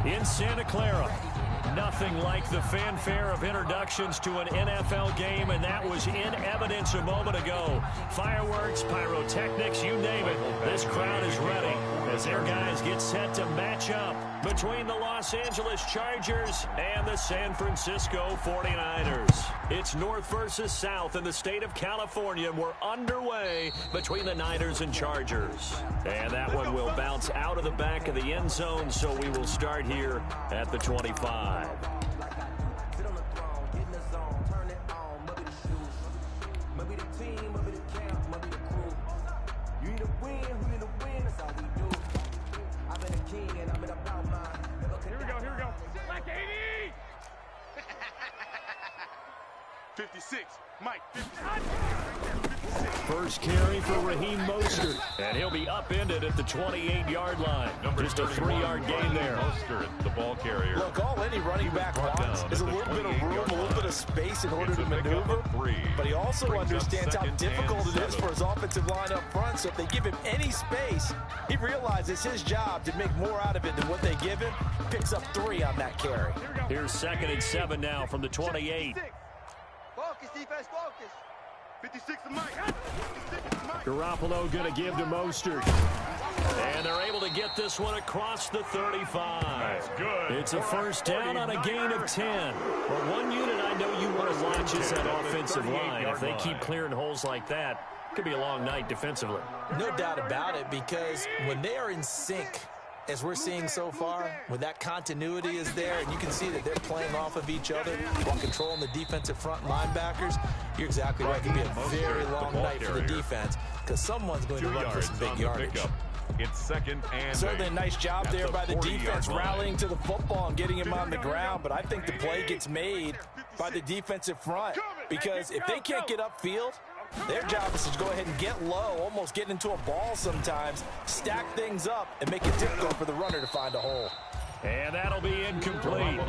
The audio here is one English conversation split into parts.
in Santa Clara. Nothing like the fanfare of introductions to an NFL game, and that was in evidence a moment ago. Fireworks, pyrotechnics, you name it. This crowd is ready as their guys get set to match up between the Los Angeles Chargers and the San Francisco 49ers. It's North versus South in the state of California. We're underway between the Niners and Chargers. And that one will bounce out of the back of the end zone, so we will start here at the 25. Here we go. Black 80! 56. Mike, 56. First carry for Raheem Mostert, and he'll be upended at the 28-yard line. Just a 3-yard gain there. Mostert, the ball carrier. Look, all any running back wants is a little bit of room, a little bit of space in order to maneuver. But he also understands how difficult it is for his offensive line up front. So if they give him any space, he realizes his job to make more out of it than what they give him. Picks up 3 on that carry. Here's 2nd and 7 now from the 28. Focus, defense, focus. 56 to Mike. Garoppolo going to give to Mostert. And they're able to get this one across the 35. That's good. It's a first down on a gain of 10. But one unit I know you want to watch is that offensive line. If they keep clearing holes like that, it could be a long night defensively. No doubt about it, because when they are in sync, as we're seeing so far, when that continuity is there, and you can see that they're playing off of each other while controlling the defensive front linebackers, you're exactly right. It could be a very long night for the defense because someone's going to run for some big yardage. It's 2nd and certainly a nice job there by the defense rallying to the football and getting him on the ground, but I think the play gets made by the defensive front because if they can't get upfield, their job is to go ahead and get low, almost get into a ball sometimes, stack things up, and make it difficult for the runner to find a hole. And that'll be incomplete.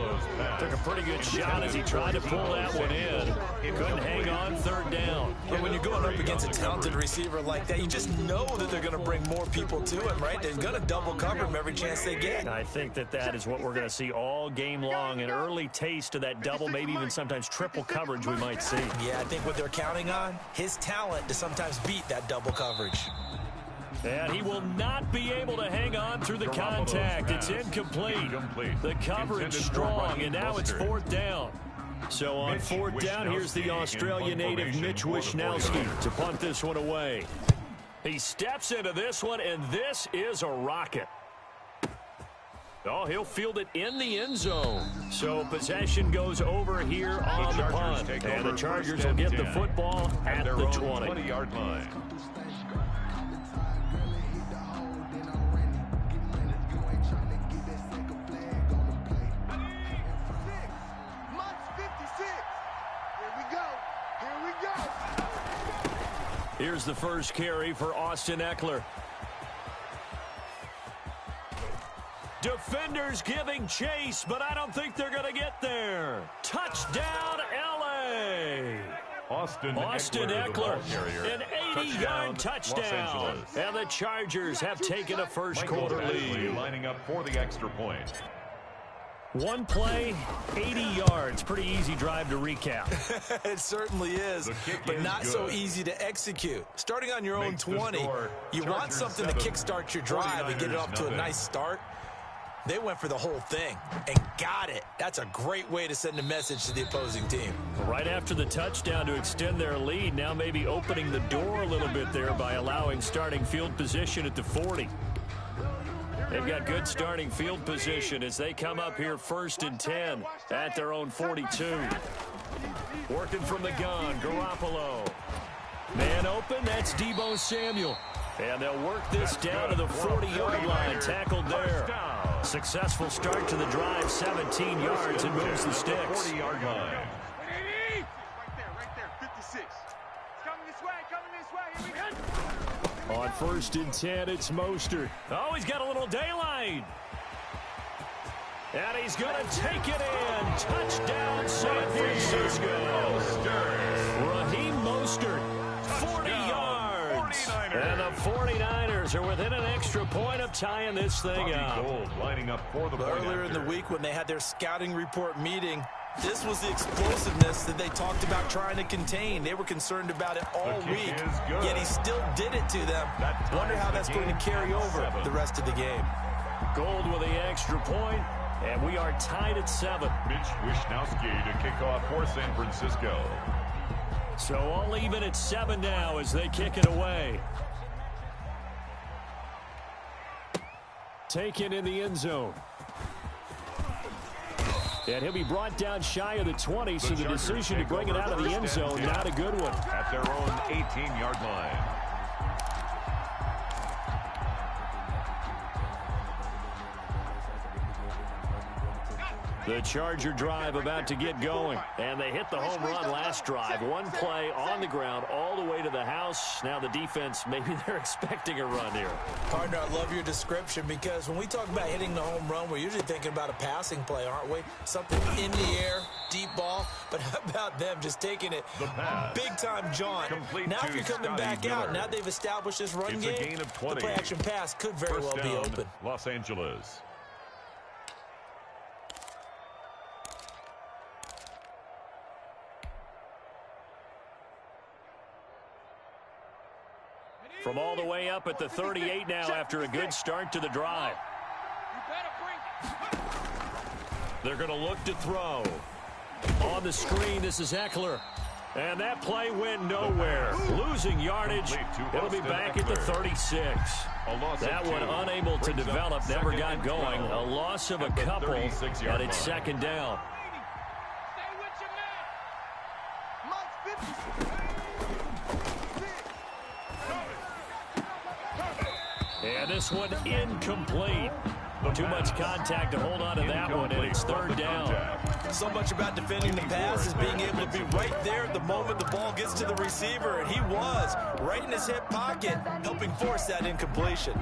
Took a pretty good shot as he tried to pull that one in. Couldn't hang on 3rd down. But when you're going up against a talented receiver like that, you just know that they're going to bring more people to him, right? They're going to double cover him every chance they get. I think that is what we're going to see all game long, an early taste of that double, maybe even sometimes triple coverage we might see. Yeah, I think what they're counting on, his talent to sometimes beat that double coverage. And he will not be able to hang on through the contact. It's incomplete. The coverage strong, and now it's 4th down. So on 4th down, here's the Australian native Mitch Wishnowsky to punt this one away. He steps into this one, and this is a rocket. Oh, he'll field it in the end zone. So possession goes over here on the punt. And the Chargers will get the football at the 20-yard line. Here's the first carry for Austin Eckler. Defenders giving chase, but I don't think they're going to get there. Touchdown, L.A. Austin Eckler, an 80-yard touchdown. And the Chargers have taken a first-quarter lead. Lining up for the extra point. One play, 80 yards. Pretty easy drive to recap. It certainly is, but not so easy to execute. Starting on your own 20, you want something to kickstart your drive and get it off to a nice start. They went for the whole thing and got it. That's a great way to send a message to the opposing team. Right after the touchdown to extend their lead, now maybe opening the door a little bit there by allowing starting field position at the 40. They've got good starting field position as they come up here 1st and 10 at their own 42. Working from the gun, Garoppolo. Man open, that's Deebo Samuel. And they'll work this down to the 40-yard line, tackled there. Successful start to the drive, 17 yards, and moves the sticks. 40-yard line. Right there, 56. Coming this way, here we go. On 1st and 10, it's Mostert. Oh, he's got a little daylight. And he's going to take it in. Touchdown, San Francisco. Raheem Mostert, 40 yards. And the 49ers are within an extra point of tying this thing up. Gold lining up for the point earlier in after. the week when they had their scouting report meeting, this was the explosiveness that they talked about trying to contain. They were concerned about it all week, yet he still did it to them. Wonder how that's going to carry over the rest of the game. Gold with the extra point, and we are tied at 7. Mitch Wishnowski to kick off for San Francisco. So all even at 7 now as they kick it away. Taken in the end zone. And he'll be brought down shy of the 20, so the decision to bring it out of the end zone, not a good one. At their own 18-yard line. The Charger drive about to get going. And they hit the home run last drive. One play on the ground all the way to the house. Now the defense, maybe they're expecting a run here. Partner, I love your description because when we talk about hitting the home run, we're usually thinking about a passing play, aren't we? Something in the air, deep ball. But how about them just taking it big time, John? Now if you're coming back out, now they've established this run game, a gain of 20. the play-action pass could very well be open. Los Angeles. From all the way up at the 38 now after a good start to the drive. They're going to look to throw. On the screen, this is Eckler. And that play went nowhere. Losing yardage. It'll be back at the 36. That one unable to develop, never got going. A loss of a couple, and it's second down. And this one incomplete. Too much contact to hold on to that one, and it's third down. So much about defending the pass is being able to be right there at the moment the ball gets to the receiver, and he was right in his hip pocket, helping force that incompletion.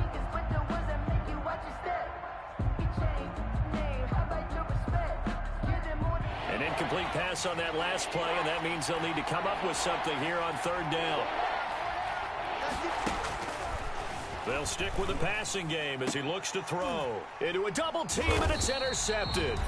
An incomplete pass on that last play, and that means they'll need to come up with something here on third down. They'll stick with the passing game as he looks to throw. Into a double team, and it's intercepted.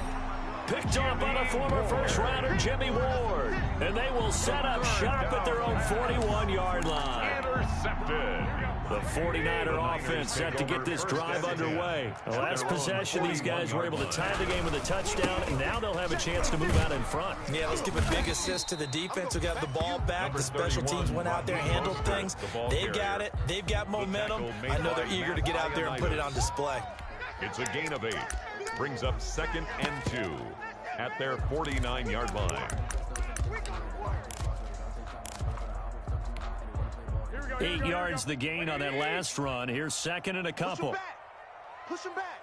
Picked up on a former first-rounder, Jimmy Ward. And they will set up shop at their own 41-yard line. Intercepted. The 49er offense set to get this drive underway. The last possession, these guys were able to tie the game with a touchdown, and now they'll have a chance to move out in front. Yeah, let's give a big assist to the defense who got the ball back. The special teams went out there, handled things. They've got it. They've got momentum. I know they're eager to get out there and put it on display. It's a gain of 8. Brings up 2nd and 2 at their 49-yard line. 8 yards the gain on that last run. Here's second and a couple. Push him back.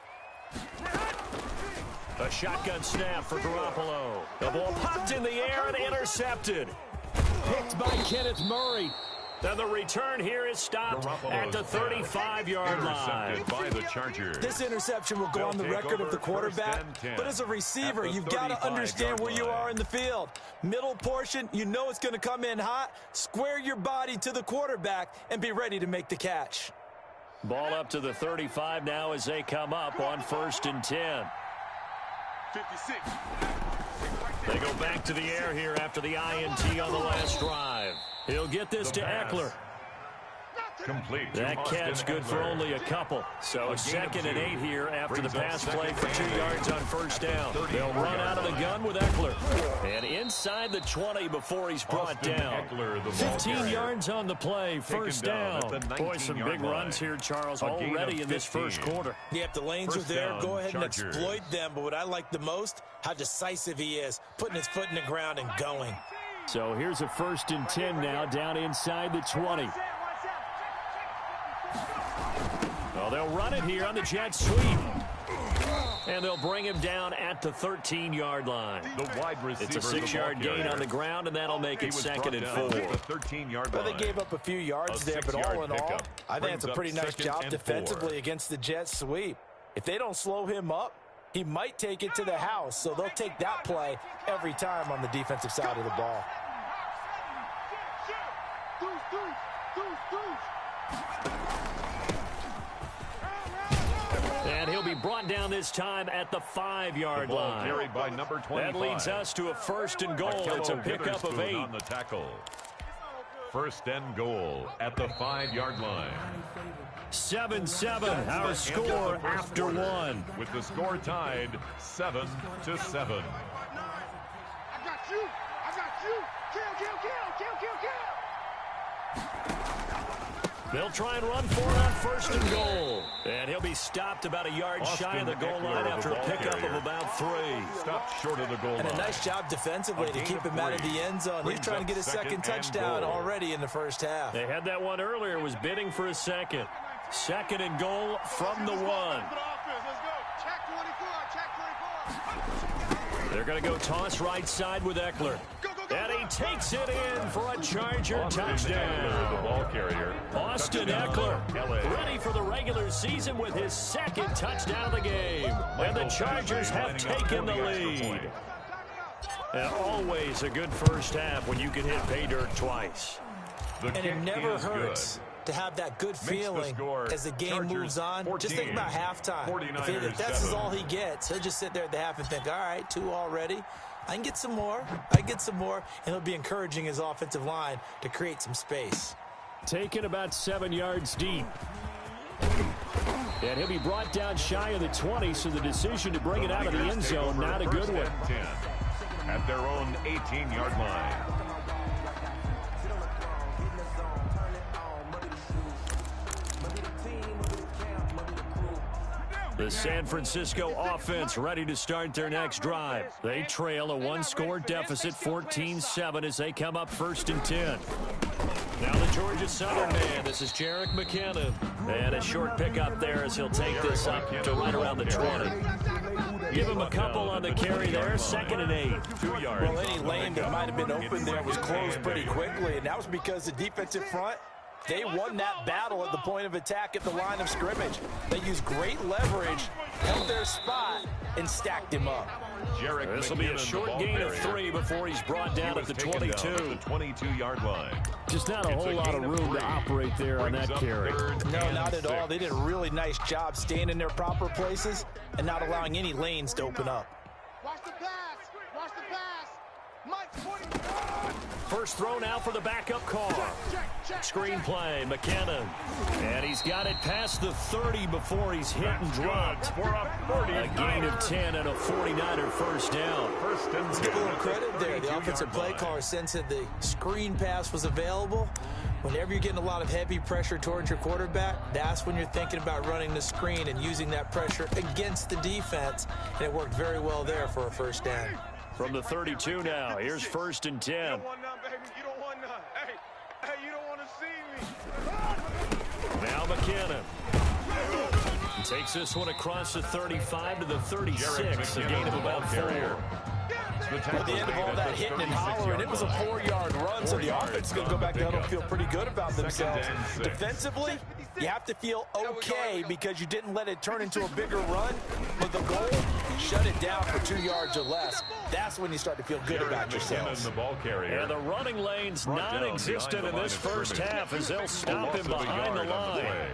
A shotgun snap for Garoppolo. The ball popped in the air and intercepted. Picked by Kenneth Murray. Then the return here is stopped at the 35-yard line. By the Chargers. This interception will go on the record of the quarterback, but as a receiver, you've got to understand where you are in the field. Middle portion, you know it's going to come in hot. Square your body to the quarterback and be ready to make the catch. Ball up to the 35 now as they come up on 1st and 10. 56. They go back to the air here after the INT on the last drive. He'll get this to Eckler. Complete. That catch good for only a couple. So 2nd and 8 here after the pass play for 2 yards on 1st down. They'll run out of the gun with Eckler. And inside the 20 before he's brought down. 15 yards on the play, 1st down. Boy, some big runs here, Charles, already in this first quarter. Yeah, if the lanes are there, go ahead and exploit them. But what I like the most, how decisive he is, putting his foot in the ground and going. So here's a 1st and 10 now down inside the 20. Well, they'll run it here on the jet sweep. And they'll bring him down at the 13-yard line. The wide receiver, it's a 6-yard gain on the ground, and that'll make it 2nd and 4. The 13-yard line. Well, they gave up a few yards there, but all in all, I think it's a pretty nice job defensively against the jet sweep. If they don't slow him up, he might take it to the house, so they'll take that play every time on the defensive side of the ball. And he'll be brought down this time at the 5-yard line. Carried by number 25. That leads us to a 1st and goal. It's a pickup of 8. On the tackle. 1st and goal at the 5-yard line. 7-7, our score after 1. With the score tied 7-7. I got you. Kill. They'll try and run for it on 1st and goal. And he'll be stopped about a yard shy of the goal line after a pickup of about 3. Stopped short of the goal line. And a nice job defensively to keep him out of the end zone. He's trying to get his second touchdown already in the first half. They had that one earlier, was bidding for a second. 2nd and goal from the 1. They're going to go toss right side with Eckler. And he takes it in for a Charger touchdown. The ball carrier. Austin Eckler ready for the regular season with his 2nd touchdown of the game. And the Chargers have taken the lead. And always a good first half when you can hit pay dirt twice. And it never hurts to have that good feeling as the game moves on. 14, just think about halftime. If this is all he gets, he'll just sit there at the half and think, all right, 2 already. I can get some more. And he'll be encouraging his offensive line to create some space. Taken about 7 yards deep. And he'll be brought down shy of the 20, so the decision to bring it out of the end zone, not a good one. 10 at their own 18-yard line. The San Francisco offense ready to start their next drive. They trail a 1-score deficit, 14-7, as they come up 1st and 10. Now the Georgia Southern man. This is Jerick McKinnon. And a short pickup there as he'll take this up to right around the 20. Give him a couple on the carry there. 2nd and 8. 2 yards. Well, any lane that might have been open there was closed pretty quickly, and that was because the defensive front, they won that battle at the point of attack at the line of scrimmage. They used great leverage, held their spot, and stacked him up. This will be a short gain of 3 before he's brought down at the 22. The 22-yard line. Just not a whole lot of room to operate there on that carry. No, not at all. They did a really nice job staying in their proper places and not allowing any lanes to open up. Watch the pass. Mike's 40. First throw now for the backup car. Screenplay, McKinnon. And he's got it past the 30 before he's hit and dropped. For a gain of 10 and a 49er first down. Let's give a little credit there. The offensive play caller sensed that the screen pass was available. Whenever you're getting a lot of heavy pressure towards your quarterback, that's when you're thinking about running the screen and using that pressure against the defense. And it worked very well there for a first down. From the 32 now, here's 1st and 10. You don't want none, baby. You don't want none. Hey, you don't want to see me. Now McKinnon. Takes this one across the 35 to the 36, a gain of about 4. At the end of all that hitting and hollering, it was a 4-yard run, so the offense is going to go back down and feel pretty good about themselves. Defensively, you have to feel okay because you didn't let it turn into a bigger run. But the goal, shut it down for 2 yards or less. That's when you start to feel good about yourselves. And the running lane's non-existent in this first half as they'll stop him behind the line.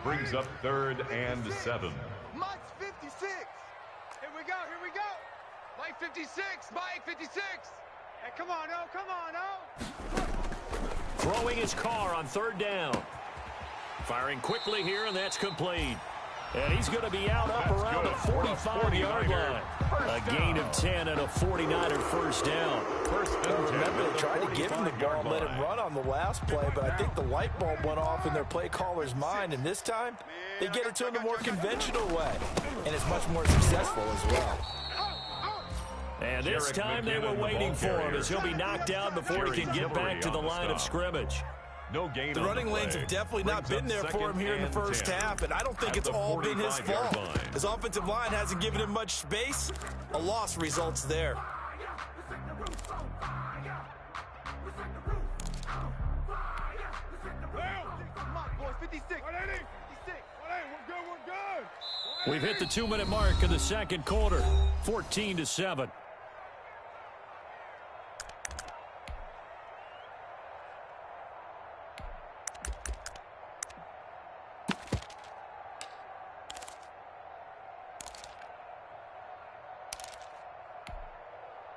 Brings up 3rd and 7. Mike's 56. Here we go. Mike 56. Mike 56. Hey, come on, oh. Throwing his car on 3rd down. Firing quickly here, and that's complete. And he's going to be out up around the 45-yard line. A gain of 10 and a 49er first down. Remember, they tried to give him the ball and let him run on the last play, but I think the light bulb went off in their play caller's mind, and this time they get it to him the more conventional way, and it's much more successful as well. And this time they were waiting for him as he'll be knocked down before he can get back to the line of scrimmage. No gain. The running lanes have definitely not been there for him here in the first half, and I don't think it's all been his fault. His offensive line hasn't given him much space. A loss results there. We've hit the 2-minute mark of the second quarter, 14-7.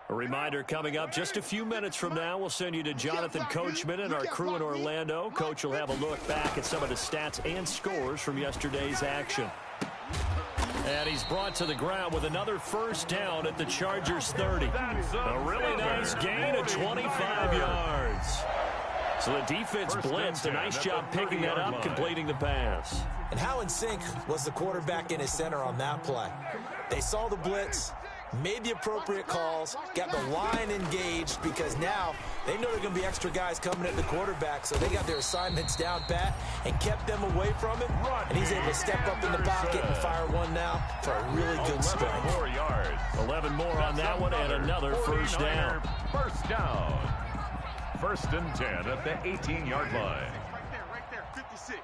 A reminder coming up just a few minutes from now. We'll send you to Jonathan Coachman and our crew in Orlando. Coach will have a look back at some of the stats and scores from yesterday's action. And he's brought to the ground with another first down at the Chargers 30. A really nice gain of 25 yards. So the defense blitzed. A nice job picking that up, completing the pass. And how in sync was the quarterback and his center on that play? They saw the blitz, made the appropriate calls, got the line engaged because now they know there are going to be extra guys coming at the quarterback, so they got their assignments down pat and kept them away from him, and he's able to step up in the pocket and fire one now for a really good strike. 11 more on that one and another first down. First down. First and 10 at the 18-yard line. Right there, 56.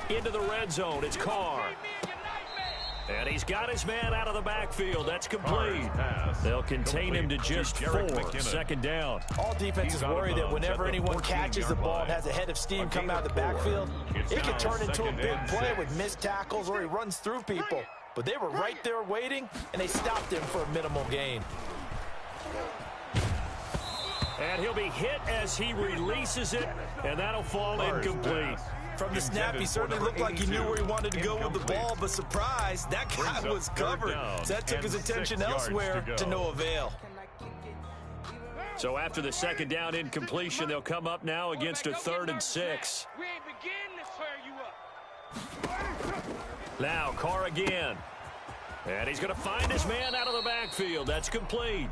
Into the red zone, it's Carr. And he's got his man out of the backfield. That's complete. They'll contain him to just 4. Second down. All defenses worry that whenever anyone catches the ball and has a head of steam come out of the backfield, it can turn into a big play with missed tackles or he runs through people. But they were right there waiting, and they stopped him for a minimal gain. And he'll be hit as he releases it, and that'll fall incomplete. From the snap, he certainly looked like he knew where he wanted to go with the ball, but surprise, that guy was covered. So that took his attention elsewhere to no avail. So after the second down incompletion, they'll come up now against a 3rd and 6. We ain't beginning to tear you up. Now Carr again. And he's going to find his man out of the backfield. That's complete.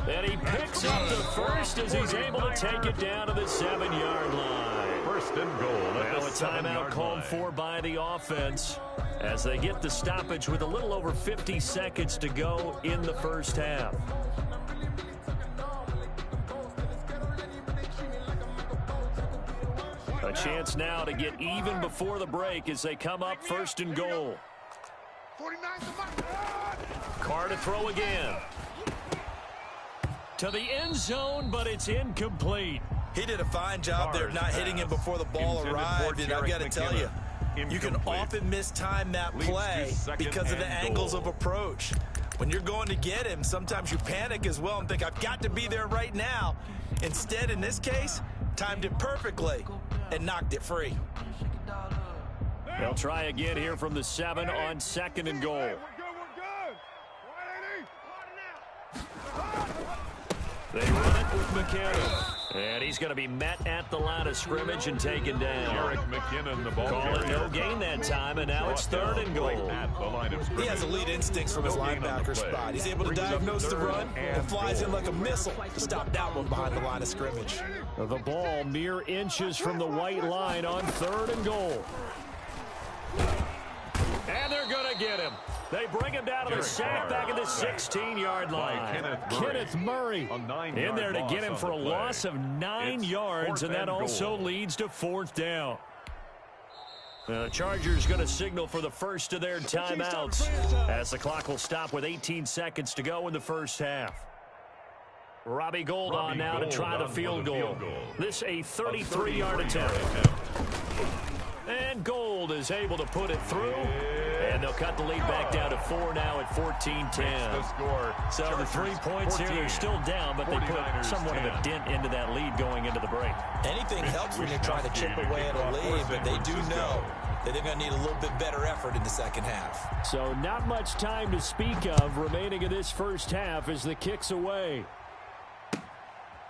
And he picks up the first as he's able to take it down to the 7-yard line. First and goal. Now a timeout called for by the offense as they get the stoppage with a little over 50 seconds to go in the first half. A chance now to get even before the break as they come up first and goal. Carr to throw again. To the end zone, but it's incomplete. He did a fine job there not hitting him before the ball arrived, and I've got to tell you, you can often mistime that play because of the angles of approach. When you're going to get him, sometimes you panic as well and think, I've got to be there right now. Instead, in this case, timed it perfectly and knocked it free. They'll try again here from the 7 on 2nd and goal. They run it with McKinnon. And he's going to be met at the line of scrimmage and taken down. Eric McKinnon, the ball Call it no gain that time, and now it's 3rd and goal. He has elite instincts from his linebacker spot. He's able to diagnose the run and flies in like a missile to stop that one behind the line of scrimmage. The ball mere inches from the white line on 3rd and goal. And they're going to get him. They bring him down to the sack back at the 16-yard line. Kenneth Murray in there to get him for a loss of 9 yards, and that also leads to 4th down. The Chargers going to signal for the first of their timeouts as the clock will stop with 18 seconds to go in the first half. Robbie Gould on now to try the field goal. This a 33-yard attempt. And Gould is able to put it through. And they'll cut the lead back down to 4 now at 14-10. So the 3 points here, they're still down, but they put somewhat of a dent into that lead going into the break. Anything helps when you're trying to chip away at a lead, but they do know that they're going to need a little bit better effort in the second half. So not much time to speak of remaining in this first half as the kick's away.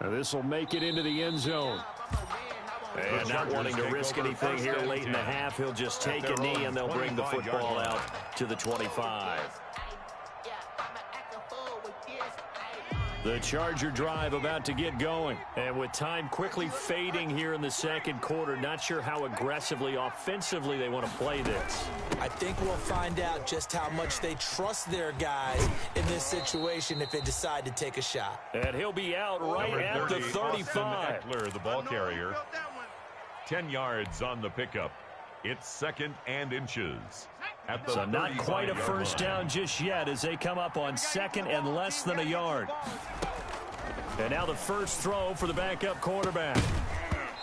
This will make it into the end zone. And not wanting to risk anything here late in the half, he'll just take a knee and they'll bring the football out to the 25. The Charger drive about to get going. And with time quickly fading here in the second quarter, not sure how aggressively, offensively they want to play this. I think we'll find out just how much they trust their guys in this situation if they decide to take a shot. And he'll be out right at the 35. Eckler, the ball carrier. 10 yards on the pickup. It's 2nd and inches. So not quite a first down just yet as they come up on 2nd and less than a yard. And now the first throw for the backup quarterback.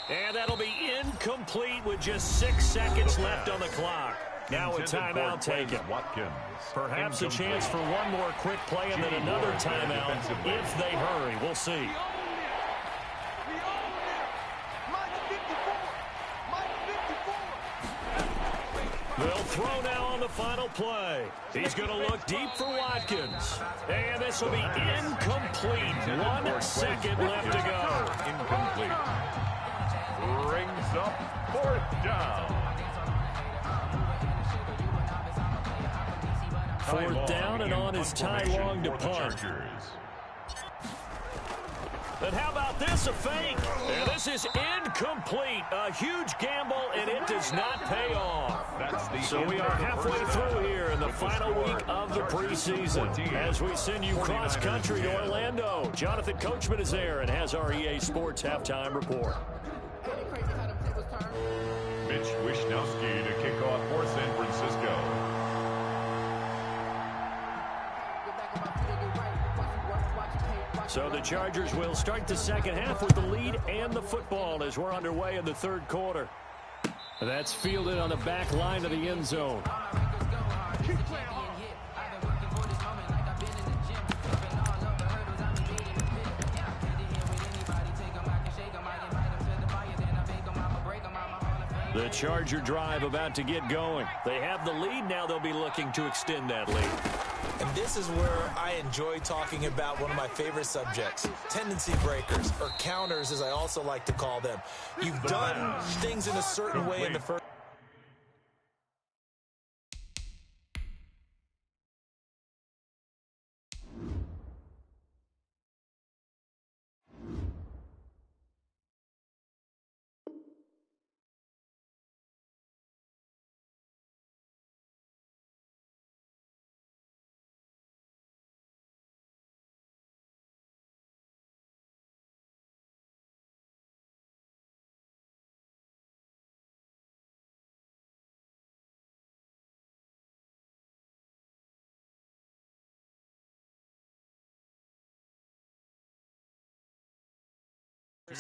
And that'll be incomplete with just 6 seconds left on the clock. Now a timeout taken. Watkins. Perhaps a chance for one more quick play and then another timeout if they hurry. We'll see. They'll throw now on the final play. He's going to look deep for Watkins. And this will be incomplete. 1 second left to go. Incomplete. Brings up 4th down. 4th down and on his tie long to punt. And how about this, a fake? And this is incomplete. A huge gamble, and it does not pay off. So we are halfway through here in the final week of the preseason. As we send you cross-country to Orlando, Jonathan Coachman is there and has our EA Sports halftime report. Mitch Wishnowsky to kick off for San Francisco. So the Chargers will start the second half with the lead and the football as we're underway in the 3rd quarter. That's fielded on the back line of the end zone. The Charger drive about to get going. They have the lead. Now they'll be looking to extend that lead. And this is where I enjoy talking about one of my favorite subjects, tendency breakers, or counters, as I also like to call them. You've done things in a certain way in the first.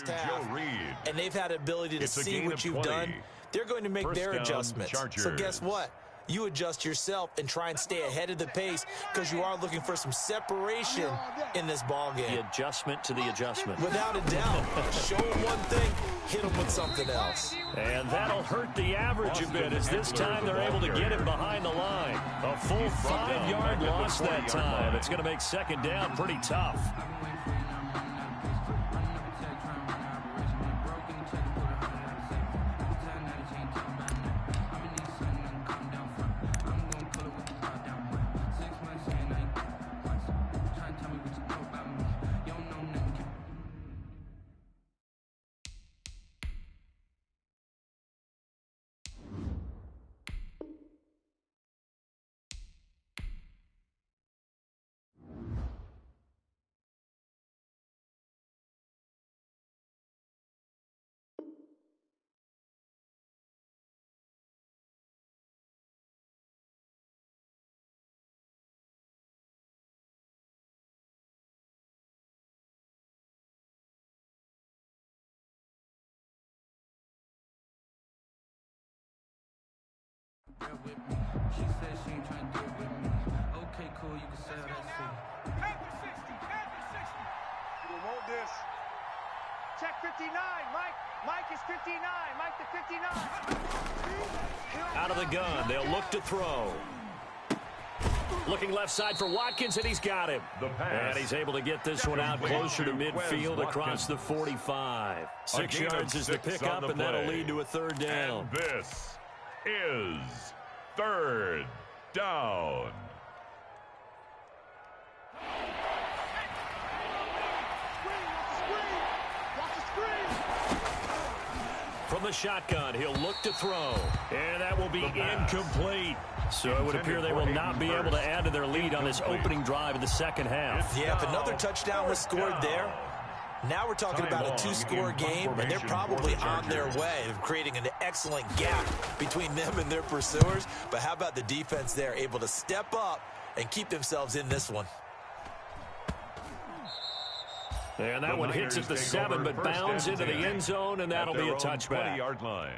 Half, and they've had ability to see what you've done. They're going to make their adjustments. So guess what? You adjust yourself and try and stay ahead of the pace because you are looking for some separation in this ball game. The adjustment to the adjustment. Without a doubt. Show them one thing, hit them with something else. And that'll hurt the average a bit as this time they're able to get him behind the line. A full 5-yard loss that time. It's going to make second down pretty tough. With me. She said she ain't trying to do it with me. Okay, cool, you can sell that seat. Panther 60, Panther 60. You want this. Check 59, Mike. Mike is 59, Mike the 59. Out of the gun, they'll look to throw. Looking left side for Watkins, and he's got him. And he's able to get this one out closer to midfield across the 45. 6 yards is the pickup, and that'll lead to a 3rd down. And this is 3rd down. From the shotgun, he'll look to throw. And that will be incomplete. So it would appear they will not be able to add to their lead on this opening drive in the second half. Yeah, if another touchdown was scored there, now we're talking about a 2-score game, and they're probably on their way of creating an excellent gap between them and their pursuers. But how about the defense there, able to step up and keep themselves in this one? And that one hits at the 7, but bounds into the end zone, and that'll be a touchback. 20-yard line.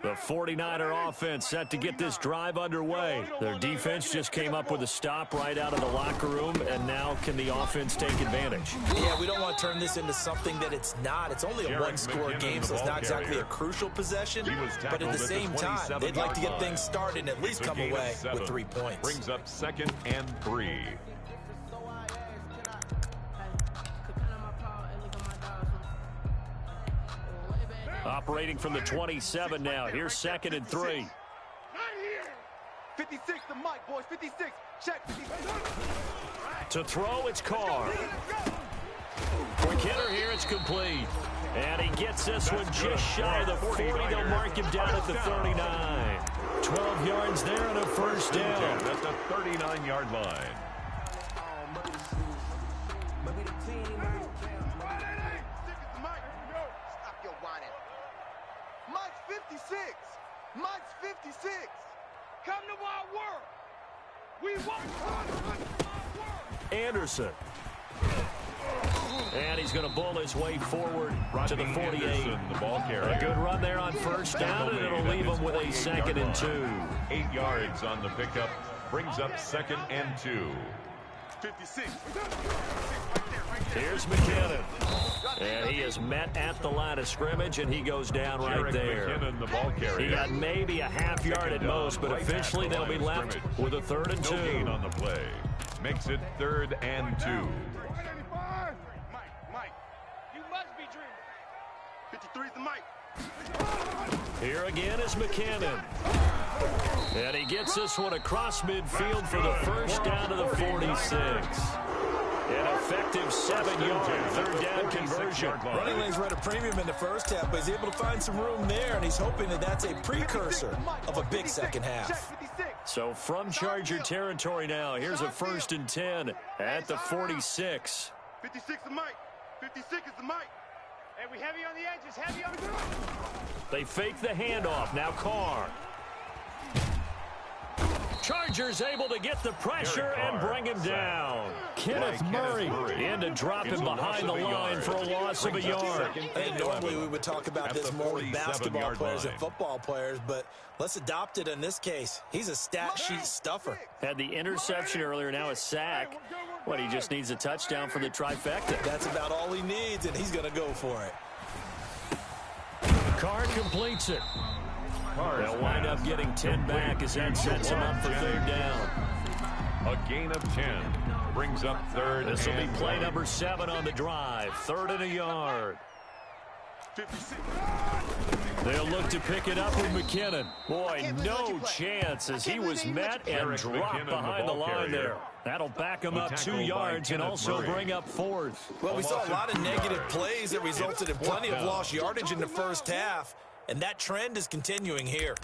The 49er offense set to get this drive underway. Their defense just came up with a stop right out of the locker room, and now can the offense take advantage? Yeah, we don't want to turn this into something that it's not. It's only a one-score game, so it's not exactly a crucial possession. But at the same time, they'd like to get things started and at least come away with 3 points. Brings up 2nd and 3. Operating from the 27 now. Here's 2nd and 3. 56 the mic, boys. 56. Check. 56. To throw, it's Carr. Quick hitter here, it's complete. And he gets this one just shy of the 40. They'll mark him down at the 39. 12 yards there and a first down. At the 39-yard line. Mike's 56. Mike's 56. Come to my world. We want Anderson. And he's going to bull his way forward to the 48. Anderson, the ball carrier. A good run there on first down, and it'll leave him with a 2nd and 2. 8 yards on the pickup. Brings up 2nd and 2. 56. Here's McKinnon. And he is met at the line of scrimmage, and he goes down right there. McKinnon, the ball carrier. He got maybe a half yard at most, but officially they'll be left with a 3rd and 2. No gain on the play. Makes it 3rd and 2. Mike, you must be dreaming. 53's the mic. Here again is McKinnon. And he gets this one across midfield for the first down to the 46. An effective 7-yard 3rd down conversion. Running lanes were at a premium in the first half, but he's able to find some room there, and he's hoping that that's a precursor of a big second half. So from Charger territory now, here's a 1st and 10 at the 46. 56 the mic. 56 is the mic. Hey, we heavy on the edges, heavy on the ground. They fake the handoff. Now Carr. Chargers able to get the pressure and bring him down. Kenneth Murray in to drop him behind the line for a loss of a yard. And normally we would talk about this more with basketball players and football players, but let's adopt it in this case. He's a stat sheet stuffer. Had the interception earlier, now a sack. What, he just needs a touchdown for the trifecta. That's about all he needs, and he's going to go for it. Carr completes it. They'll wind up getting 10 back as that sets him up for 3rd down. A gain of 10 brings up 3rd. This will be play number 7 on the drive. 3rd and a yard. 56. They'll look to pick it up with McKinnon. Boy, no chance as he was met and dropped behind the line there. That'll back him up 2 yards and also bring up 4th. Well, we saw a lot of negative plays that resulted in plenty of lost yardage in the first half. And that trend is continuing here.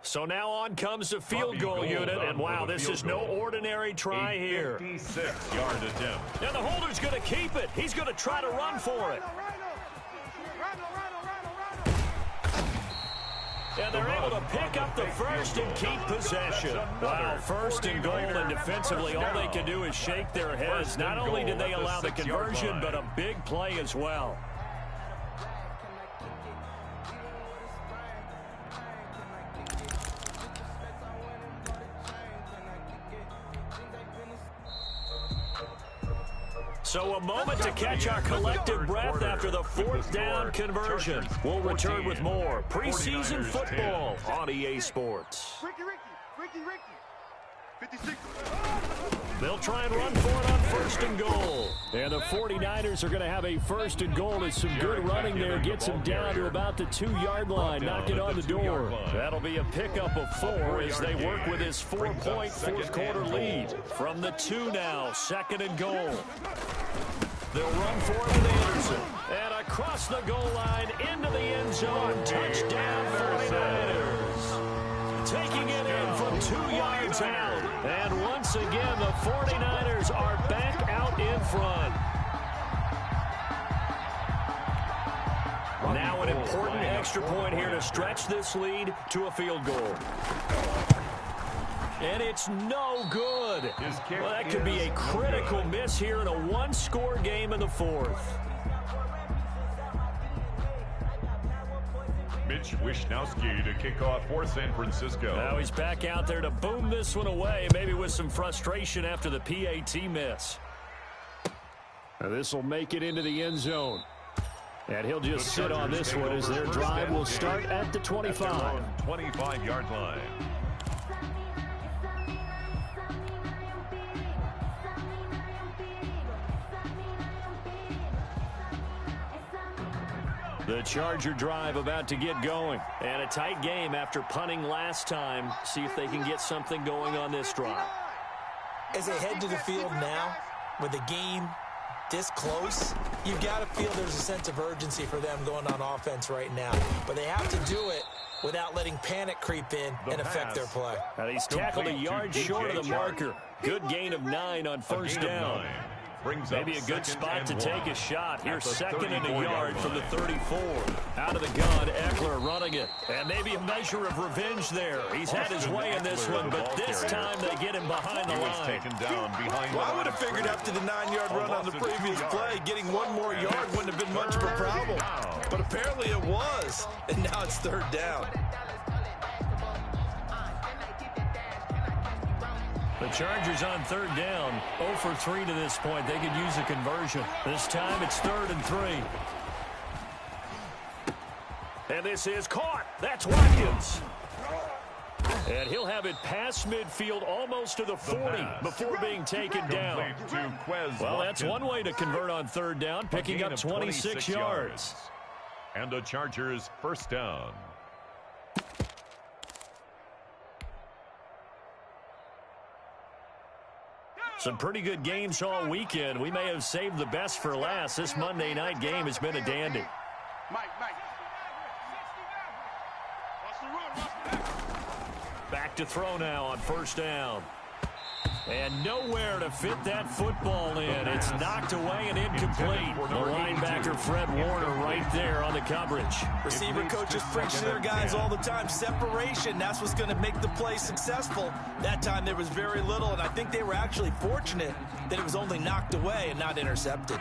So now on comes the field goal unit, and wow, this is no ordinary try here. 56-yard attempt. And the holder's going to keep it. He's going to try to run for it. And they're able to pick up the first and keep possession. Wow, 1st and goal, and defensively all they can do is shake their heads. Not only did they allow the conversion, but a big play as well. So a moment to catch our collective breath after the 4th down conversion. We'll return with more preseason football on EA Sports. Ricky. 56. They'll try and run for it on 1st and goal. And the 49ers are going to have a 1st and goal as some good running there gets them down to about the 2-yard line, knocking on the door. That'll be a pickup of 4 as they work with his 4-point 4th quarter lead. From the 2 now, 2nd and goal. They'll run for it with Anderson. And across the goal line into the end zone. Touchdown 49ers. Taking it in from 2 yards out. And once again, the 49ers are back out in front. Now an important extra point here to stretch this lead to a field goal. And it's no good. Well, that could be a critical miss here in a one-score game in the fourth. Mitch Wishnowsky to kick off for San Francisco. Now he's back out there to boom this one away, maybe with some frustration after the PAT miss. This will make it into the end zone. And he'll just sit on this one as their drive will start at the 25. 25-yard line. The Charger drive about to get going. And a tight game after punting last time. See if they can get something going on this drive. As they head to the field now, with the game this close, you've got to feel there's a sense of urgency for them going on offense right now. But they have to do it without letting panic creep in and affect their play. And he's tackled a yard short of the marker. Good gain of 9 on first down. Maybe a good spot to take a shot. Here's second and a yard from the 34. Out of the gun, Eckler running it. And maybe a measure of revenge there. He's had his way in this one, but this time they get him behind the line. Well, I would have figured after the 9-yard run on the previous play, getting one more yard wouldn't have been much of a problem. But apparently it was, and now it's third down. The Chargers on third down, 0 for 3 to this point. They could use a conversion. This time it's 3rd and 3. And this is caught. That's Watkins. And he'll have it past midfield almost to the 40 before being taken down. Well, that's one way to convert on third down, picking up 26 yards. And the Chargers first down. Some pretty good games all weekend. We may have saved the best for last. This Monday night game has been a dandy. Back to throw now on first down. And nowhere to fit that football in. It's knocked away and incomplete. The linebacker, Fred Warner, right there on the coverage. Receiver coaches preach to their guys all the time. Separation, that's what's going to make the play successful. That time there was very little, and I think they were actually fortunate that it was only knocked away and not intercepted.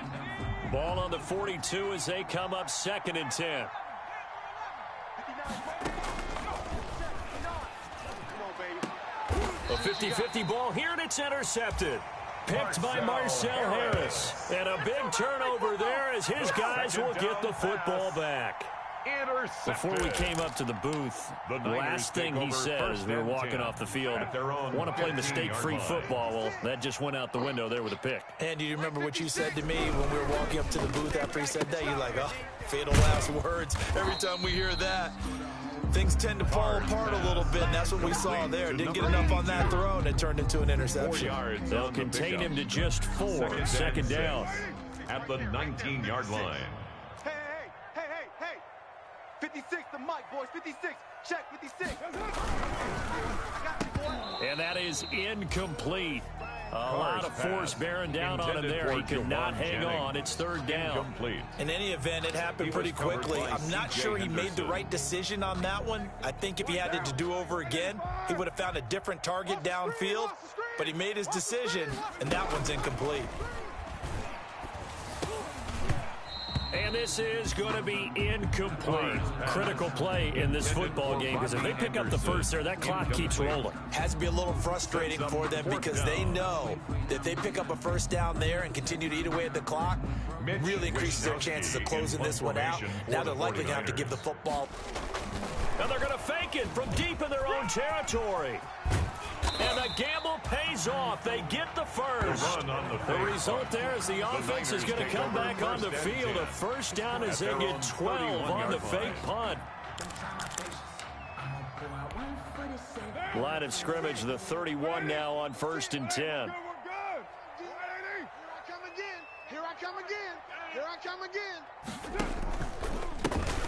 Ball on the 42 as they come up 2nd and 10. A 50-50 ball here, and it's intercepted. Picked by Marcel Harris. And a big turnover there as his guys will get the football back. Before we came up to the booth, the last thing he said as we were walking off the field, want to play mistake-free football. Well, that just went out the window there with a pick. And do you remember what you said to me when we were walking up to the booth after he said that? You're like, oh, fatal last words. Every time we hear that, things tend to fall apart a little bit, and that's what we saw there. Didn't get enough on that throw, and it turned into an interception. They'll contain him to just 4. Second down. At the 19-yard line. Hey. 56 the mic, boys. 56. Check 56. And that is incomplete. A lot of force bearing down on him there. He could not hang on. It's third down. In any event, it happened pretty quickly. I'm not sure he made the right decision on that one. I think if he had it to do over again, he would have found a different target downfield. But he made his decision, and that one's incomplete. And this is going to be incomplete. Critical play in this football game, because if they pick up the first there, that clock keeps rolling. Has to be a little frustrating for them because they know that if they pick up a first down there and continue to eat away at the clock, really increases their chances of closing this one out. Now they're likely going to have to give the football. And they're going to fake it from deep in their own territory. And the gamble pays off. They get the first. The result there is the offense is going to come back on the field. A first down as they get 12 on the fake punt. Line of scrimmage, the 31 now on 1st and 10. Here I come again.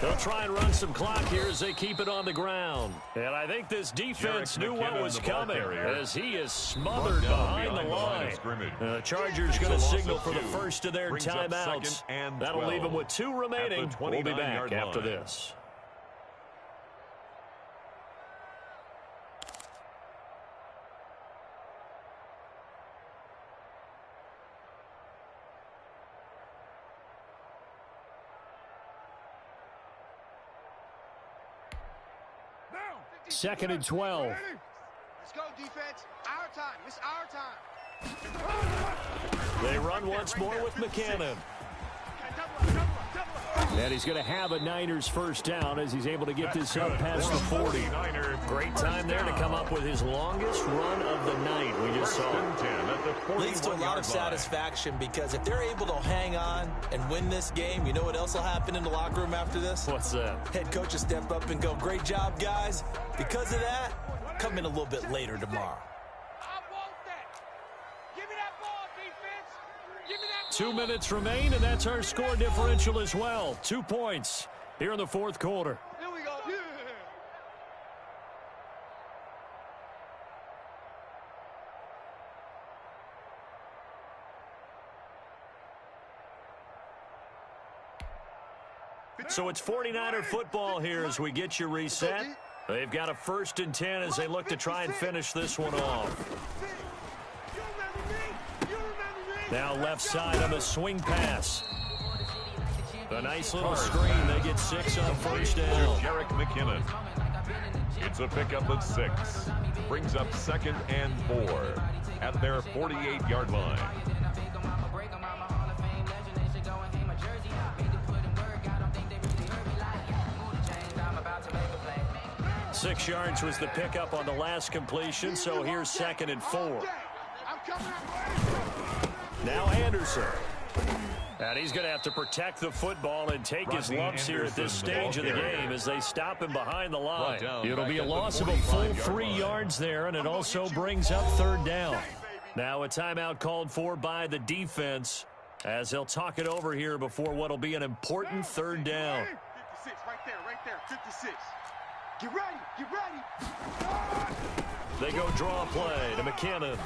They'll try and run some clock here as they keep it on the ground. And I think this defense knew what was coming as he is smothered behind the line. The Chargers going to signal for the first of their timeouts. That'll leave them with 2 remaining. We'll be back after this. 2nd and 12. Let's go, defense. Our time. It's our time. They run once more with McKinnon. And he's going to have a Niners first down as he's able to get this up past the 40. Great time there to come up with his longest run of the night. We just saw it. Leads to a lot of satisfaction because if they're able to hang on and win this game, you know what else will happen in the locker room after this? What's that? Head coach will step up and go, great job, guys. Because of that, come in a little bit later tomorrow. 2 minutes remain, and that's our score differential as well. 2 points here in the fourth quarter. Here we go. Yeah. So it's 49er football here as we get you reset. They've got a 1st and 10 as they look to try and finish this one off. Now left side on the swing pass. A nice little screen. They get 6 on first down. Jerick McKinnon. It's a pickup of 6. Brings up 2nd and 4 at their 48-yard line. Six yards was the pickup on the last completion, so here's 2nd and 4. Now Anderson. And he's going to have to protect the football and take his lumps here at this stage of the game as they stop him behind the line. It'll be a loss of a full 3 yards there, and it also brings up 3rd down. Now a timeout called for by the defense as they'll talk it over here before what will be an important 3rd down. 56, right there, 56. Get ready, get ready. They go draw play to McKinnon.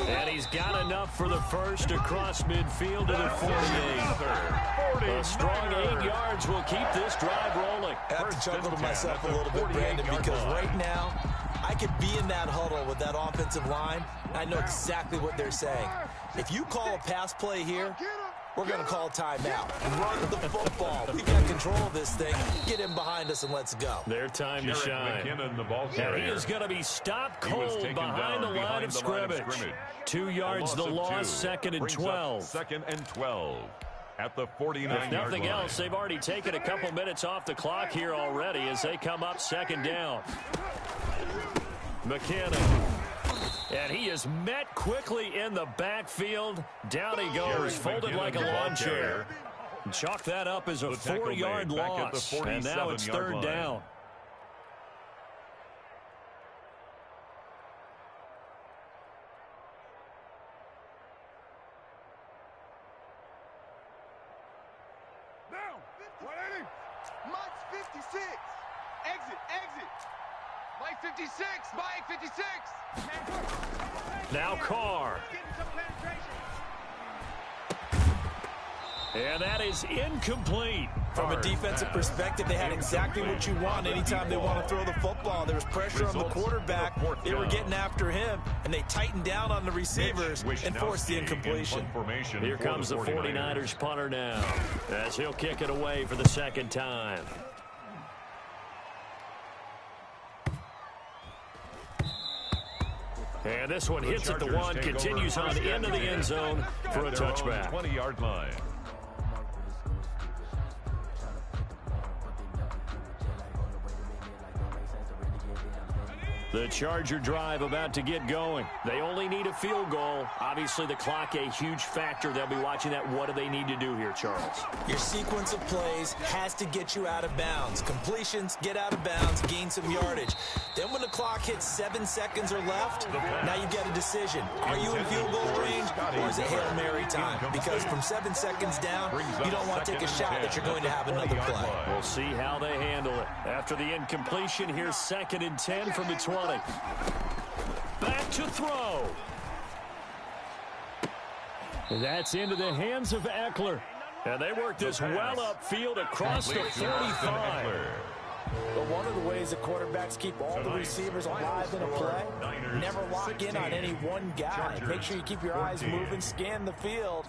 And he's got enough for the first across midfield to the 48. A strong 8 yards will keep this drive rolling. I have to chuckle to myself a little bit, Brandon, because right now I could be in that huddle with that offensive line. I know exactly what they're saying. If you call a pass play here, we're going to call timeout. Run the football. We got control of this thing. Get him behind us and let's go. Their time to shine. McKinnon, the ball carrier. And he is going to be stopped cold behind the line of scrimmage. 2 yards the loss, 2nd and 12. 2nd and 12 at the 49-yard line. If nothing else, they've already taken a couple minutes off the clock here already as they come up 2nd down. McKinnon. And he is met quickly in the backfield. Down he goes, folded like a lawn chair. Chalk that up as a 4-yard loss. And now it's 3rd down. Down. 180. Mike's 56. Exit, exit. Mike 56. Mike 56. Now Carr. And that is incomplete. From a defensive perspective, they had exactly what you want anytime they want to throw the football. There was pressure on the quarterback. They were getting after him, and they tightened down on the receivers and forced the incompletion. Here comes the 49ers punter now as he'll kick it away for the 2nd time. And this one hits at the 1, continues on into the end zone for a touchback. 20-yard line. The Charger drive about to get going. They only need a field goal. Obviously, the clock a huge factor. They'll be watching that. What do they need to do here, Charles? Your sequence of plays has to get you out of bounds. Completions, get out of bounds, gain some yardage. Then when the clock hits 7 seconds or left, now you've got a decision. Are you in field goal range or is it Hail Mary time? Because from 7 seconds down, you don't want to take a shot that you're going to have another play. We'll see how they handle it. After the incompletion, here's 2nd and 10 from the 20. Back to throw. That's into the hands of Eckler. And they work this well upfield across the 45. But one of the ways the quarterbacks keep all the receivers alive in a play, never lock in on any one guy. Make sure you keep your eyes moving, scan the field,